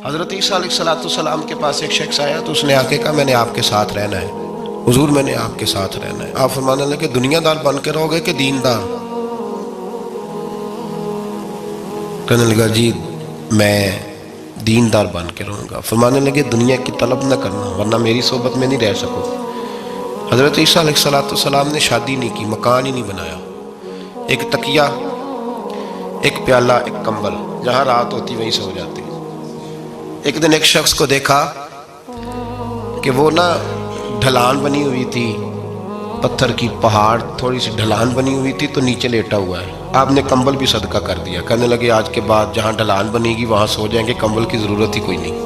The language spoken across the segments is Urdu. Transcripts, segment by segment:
حضرت عیسیٰ علیہ السلام کے پاس ایک شخص آیا تو اس نے آ کے کہا میں نے آپ کے ساتھ رہنا ہے حضور، میں نے آپ کے ساتھ رہنا ہے۔ آپ فرمانے لگے دنیا دار بن کے رہو گے کہ دیندار؟ کہنے لگا جی میں دیندار بن کے رہوں گا۔ فرمانے لگے دنیا کی طلب نہ کرنا ورنہ میری صحبت میں نہیں رہ سکو۔ حضرت عیسیٰ علیہ السلام نے شادی نہیں کی، مکان ہی نہیں بنایا، ایک تکیہ، ایک پیالہ، ایک کمبل، جہاں رات ہوتی وہیں سو جاتے۔ ایک دن ایک شخص کو دیکھا کہ وہ ڈھلان بنی ہوئی تھی، پتھر کی پہاڑ تھوڑی سی ڈھلان بنی ہوئی تھی تو نیچے لیٹا ہوا ہے۔ آپ نے کمبل بھی صدقہ کر دیا، کہنے لگے آج کے بعد جہاں ڈھلان بنے گی وہاں سو جائیں گے، کمبل کی ضرورت ہی کوئی نہیں۔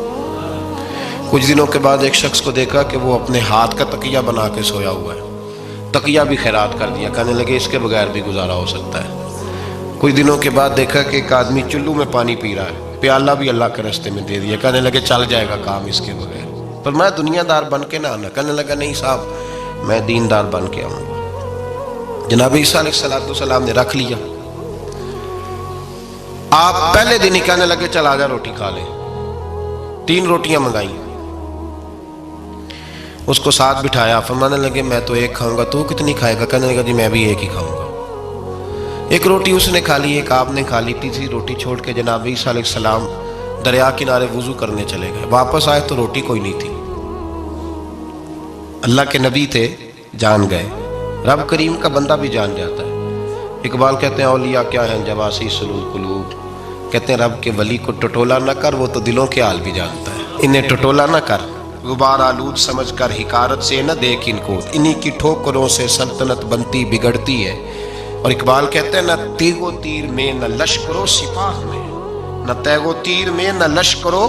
کچھ دنوں کے بعد ایک شخص کو دیکھا کہ وہ اپنے ہاتھ کا تکیہ بنا کے سویا ہوا ہے، تکیہ بھی خیرات کر دیا، کہنے لگے اس کے بغیر بھی گزارا ہو سکتا ہے۔ کچھ دنوں کے بعد دیکھا کہ ایک آدمی چلو میں پانی پی رہا ہے، پیالہ بھی اللہ کے راستے میں دے دیا، کہنے لگے چل جائے گا کام اس کے بغیر۔ پر میں دنیا دار بن کے نہ آنا، کہنے لگا نہیں صاحب میں دیندار بن کے آؤں گا۔ جناب عیسیٰ علیہ السلام نے رکھ لیا۔ آپ پہلے دن ہی کہنے لگے چل آجا روٹی کھا لیں۔ 3 روٹیاں منگائیں، اس کو ساتھ بٹھایا، فرمانے لگے میں تو ایک کھاؤں گا، تو کتنی کھائے گا؟ کہنے لگا جی میں بھی ایک ہی کھاؤں گا۔ ایک روٹی اس نے کھا لی، ایک آپ نے کھا لی، تیسری روٹی چھوڑ کے جناب عیسیٰ علیہ السلام دریا کنارے وضو کرنے چلے گئے۔ واپس آئے تو روٹی کوئی نہیں تھی۔ اللہ کے نبی تھے، جان گئے۔ رب کریم کا بندہ بھی جان جاتا ہے۔ اقبال کہتے ہیں اولیاء کیا ہیں جواسی سلول قلوب، کہتے ہیں رب کے ولی کو ٹٹولا نہ کر، وہ تو دلوں کے حال بھی جانتا ہے۔ انہیں ٹٹولا نہ کر، غبار آلود سمجھ کر حقارت سے نہ دیکھ ان کو، انہی کی ٹھوکروں سے سلطنت بنتی بگڑتی ہے۔ اور اقبال کہتے ہیں نہ تیغ و تیر میں نہ لشکر و سپاہ میں، نہ تیغ و تیر میں نہ لشکر و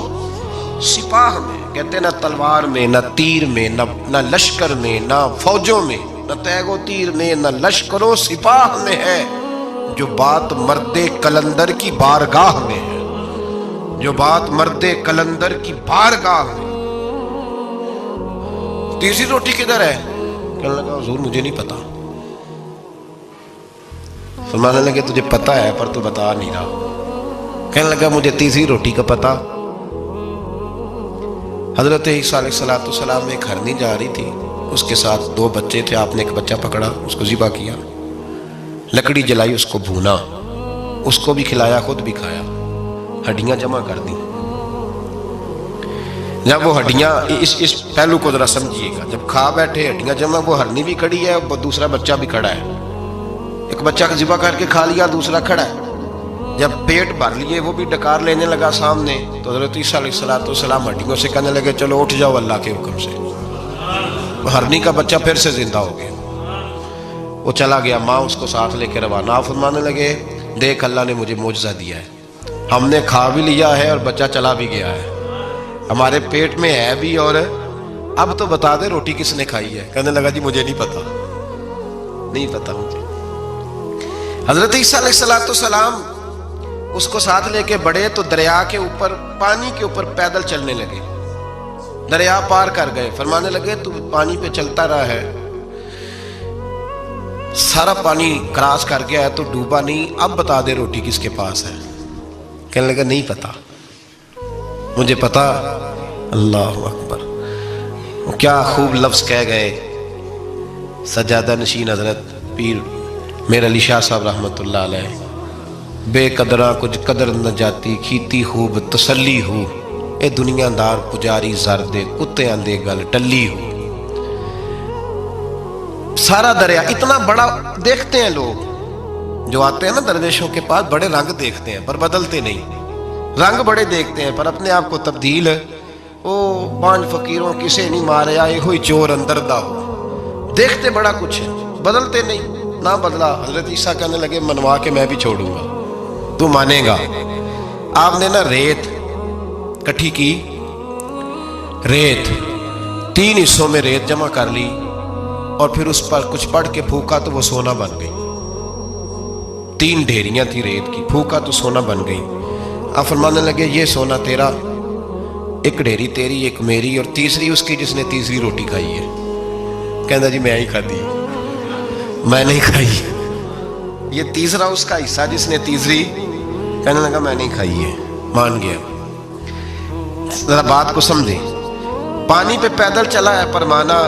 سپاہ میں، کہتے ہیں نہ تلوار میں نہ تیر میں نہ لشکر میں نہ فوجوں میں، نہ تیغ و تیر میں نہ لشکر و سپاہ میں ہے، جو بات مرد قلندر کی بارگاہ میں ہے، جو بات مرد قلندر کی بارگاہ میں۔ تیسری روٹی کدھر ہے؟ کہنے لگا حضور مجھے نہیں پتا۔ فرمانے لگے تجھے پتا ہے پر تو بتا نہیں رہا۔ کہنے لگا مجھے تیسری روٹی کا پتا۔ حضرت عیسیٰ علیہ السلام ایک ہرنی جا رہی تھی، اس کے ساتھ 2 بچے تھے، آپ نے ایک بچہ پکڑا، اس کو ذبح کیا، لکڑی جلائی، اس کو بھونا، اس کو بھی کھلایا، خود بھی کھایا، ہڈیاں جمع کر دیں۔ جب وہ ہڈیاں اس پہلو کو ذرا سمجھیے گا، جب کھا بیٹھے ہڈیاں جمع، وہ ہرنی بھی کھڑی ہے اور دوسرا بچہ بھی کھڑا ہے، ایک بچہ ذبح کر کے کھا لیا، دوسرا کھڑا ہے۔ جب پیٹ بھر لیے وہ بھی ڈکار لینے لگا سامنے، تو حضرت عیسیٰ علیہ السلام ہڈیوں سے کہنے لگے چلو اٹھ جاؤ اللہ کے حکم سے۔ ہرنی کا بچہ پھر سے زندہ ہو گیا، وہ چلا گیا، ماں اس کو ساتھ لے کے روانہ۔ فرمانے لگے دیکھ اللہ نے مجھے معجزہ دیا ہے، ہم نے کھا بھی لیا ہے اور بچہ چلا بھی گیا ہے، ہمارے پیٹ میں ہے بھی، اور اب تو بتا دے روٹی کس نے کھائی ہے؟ کہنے لگا جی مجھے نہیں پتا، نہیں پتا مجھے۔ حضرت عیسیٰ علیہ السلام اس کو ساتھ لے کے بڑھے تو دریا کے اوپر، پانی کے اوپر پیدل چلنے لگے، دریا پار کر گئے۔ فرمانے لگے تو پانی پہ چلتا رہا ہے، سارا پانی کراس کر گیا ہے تو ڈوبا نہیں، اب بتا دے روٹی کس کے پاس ہے؟ کہنے لگا نہیں پتا، مجھے پتا۔ اللہ اکبر، وہ کیا خوب لفظ کہہ گئے سجادہ نشین حضرت پیر میرا علی شاہ صاحب رحمۃ اللہ علیہ، بے قدراں کچھ قدر نہ جاتی، کھیتی خوب تسلی ہو، اے دنیا دار پجاری زردے کتیاں دے گل ٹلی ہو۔ سارا دریا اتنا بڑا دیکھتے ہیں لوگ جو آتے ہیں نا درویشوں کے پاس، بڑے رنگ دیکھتے ہیں پر بدلتے نہیں، رنگ بڑے دیکھتے ہیں پر اپنے آپ کو تبدیل، او 5 فقیروں کسے نہیں مارے آئے ہوئی چور اندر دا ہو، دیکھتے بڑا کچھ ہے بدلتے نہیں۔ نہ بدلا، حضرت عیسیٰ کہنے لگے منوا کے میں بھی چھوڑوں گا، تو مانے گا۔ آپ نے ریت کٹھی کی، ریت 3 حصوں میں ریت جمع کر لی اور پھر اس پر کچھ پڑھ کے پھونکا تو وہ سونا بن گئی۔ 3 ڈھیریاں تھی ریت کی، پھونکا تو سونا بن گئی۔ آپ فرمانے لگے یہ سونا تیرا، ایک ڈھیری تیری، ایک میری، اور تیسری اس کی جس نے تیسری روٹی کھائی ہے۔ کہنا جی میں ہی کھاتی، میں نہیں کھائی، یہ تیسرا اس کا حصہ جس نے تیسری، کہنے لگا میں نہیں کھائی ہے، مان گیا۔ ذرا بات کو سمجھیں. پانی پہ پیدل چلا ہے پر مانا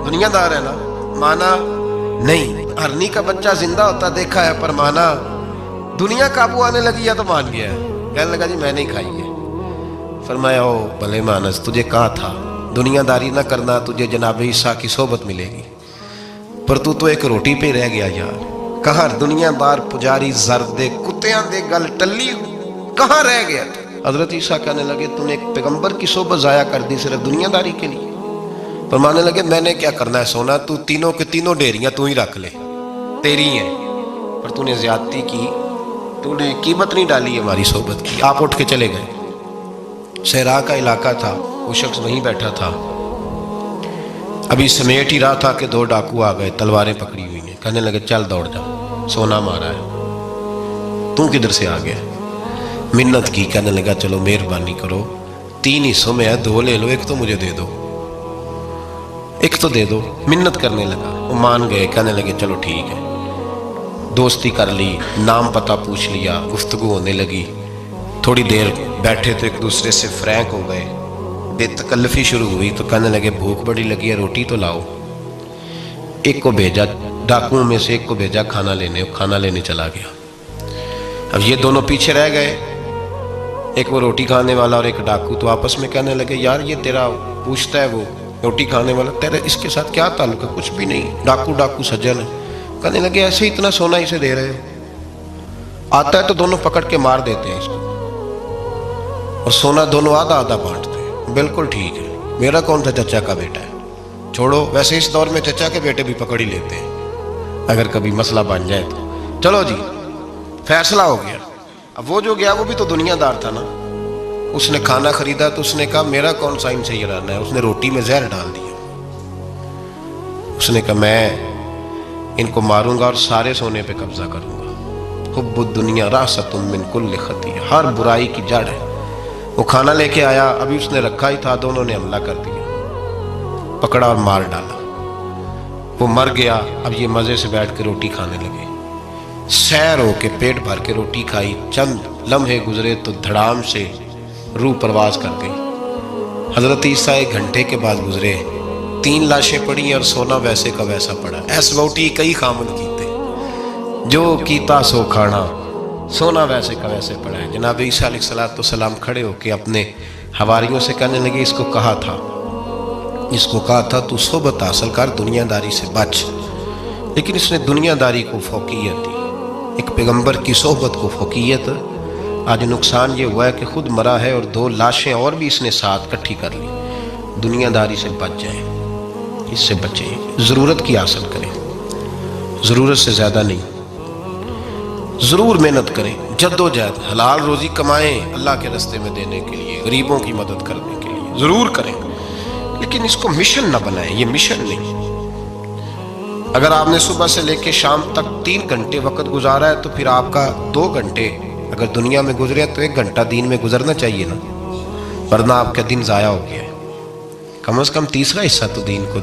دنیا دار ہے نا؟ مانا نہیں. ہرنی کا بچہ زندہ ہوتا دیکھا ہے پر مانا دنیا قابو آنے لگی یا تو مان گیا ہے. کہنے لگا جی میں نہیں کھائی ہے. فرمایا او بھلے مانس، تجھے کہا تھا دنیا داری نہ کرنا، تجھے جناب عیسیٰ کی صحبت ملے گی، پر تو ایک روٹی پہ رہ گیا یار. کہاں دنیا دار پجاری زردے کتیاں دے گل ٹلی، کہاں رہ گیا؟ حضرت عیسیٰ کہنے لگے تم نے ایک پیغمبر کی صحبت ضائع کر دی صرف دنیا داری کے لیے. فرمانے لگے میں نے کیا کرنا ہے سونا، تو تینوں کے تینوں ڈیریاں تو ہی رکھ لے، تیری ہیں، پر تو نے زیادتی کی، تو نے قیمت نہیں ڈالی ہماری صحبت کی. آپ اٹھ کے چلے گئے. صحرا کا علاقہ تھا، وہ شخص وہیں بیٹھا تھا، ابھی سمیٹ ہی رہا تھا کہ دو ڈاکو آ گئے، تلواریں پکڑی ہوئی ہیں. کہنے لگے چل دوڑ جا، سونا مارا ہے، تو کدھر سے آ گیا؟ منت کی. کہنے لگا چلو مہربانی کرو، 3 حصوں میں ہے، 2 لے لو، ایک تو مجھے دے دو، ایک تو دے دو. منت کرنے لگا، وہ مان گئے. کہنے لگے چلو ٹھیک ہے. دوستی کر لی، نام پتہ پوچھ لیا، گفتگو ہونے لگی. تھوڑی دیر بیٹھے تو ایک دوسرے سے فرینک ہو گئے، بے تکلفی شروع ہوئی. تو کہنے لگے بھوک بڑی لگی ہے، روٹی تو لاؤ. ایک کو بھیجا، ڈاکوؤں میں سے ایک کو بھیجا کھانا لینے، کھانا لینے چلا گیا. اب یہ دونوں پیچھے رہ گئے، ایک وہ روٹی کھانے والا اور ایک ڈاکو. تو آپس میں کہنے لگے یار یہ تیرا پوچھتا ہے وہ روٹی کھانے والا، تیرا اس کے ساتھ کیا تعلق ہے؟ کچھ بھی نہیں، ڈاکو سجن ہے. کہنے لگے ایسے اتنا سونا اسے دے رہے ہو، آتا ہے تو دونوں پکڑ کے مار دیتے ہیں اس کو، اور سونا دونوں آدھا آدھا بانٹتے ہیں. بالکل ٹھیک ہے، میرا کون سا چچا کا بیٹا ہے، چھوڑو. ویسے اس دور میں چچا کے بیٹے بھی پکڑ ہی لیتے ہیں اگر کبھی مسئلہ بن جائے تو. چلو جی فیصلہ ہو گیا. اب وہ جو گیا وہ بھی تو دنیا دار تھا نا، اس نے کھانا خریدا تو اس نے کہا میرا کون سا ان سے یہ رہنا ہے. اس نے روٹی میں زہر ڈال دیا. اس نے کہا میں ان کو ماروں گا اور سارے سونے پہ قبضہ کروں گا. حب الدنیا راست من کل خطیہ، ہر برائی کی جڑ ہے. وہ کھانا لے کے آیا، ابھی اس نے رکھا ہی تھا، دونوں نے حملہ کر دیا، پکڑا اور مار ڈالا. وہ مر گیا. اب یہ مزے سے بیٹھ کے روٹی کھانے لگے، سیر ہو کے پیٹ بھر کے روٹی کھائی. چند لمحے گزرے تو دھڑام سے روح پرواز کر گئی. حضرت عیسیٰ 1 گھنٹے کے بعد گزرے، 3 لاشیں پڑی اور سونا ویسے کا ویسا پڑا. ایس بوٹی کئی خامن کیتے، جو کیتا سو کھانا، سونا ویسے کا ویسے پڑا ہے. جناب عیسیٰ علیہ السلام کھڑے ہو کے اپنے حواریوں سے کہنے لگے اس کو کہا تھا تو صحبت حاصل کر، دنیا داری سے بچ. لیکن اس نے دنیا داری کو فوقیت دی، ایک پیغمبر کی صحبت کو فوقیت. آج نقصان یہ ہوا ہے کہ خود مرا ہے اور 2 لاشیں اور بھی اس نے ساتھ کٹھی کر لی. دنیا داری سے بچ جائیں، اس سے بچیں، ضرورت کی حاصل کریں، ضرورت سے زیادہ نہیں. ضرور محنت کریں، جد و جہد، حلال روزی کمائیں اللہ کے راستے میں دینے کے لیے، غریبوں کی مدد کرنے کے لیے ضرور کریں، لیکن اس کو مشن نہ بنائیں. یہ مشن نہیں. اگر آپ نے صبح سے لے کے شام تک 3 گھنٹے وقت گزارا ہے تو پھر آپ کا 2 گھنٹے اگر دنیا میں گزرے تو 1 گھنٹہ دین میں گزرنا چاہیے نا، ورنہ آپ کا دن ضائع ہو گیا ہے. کم از کم تیسرا حصہ تو دین کو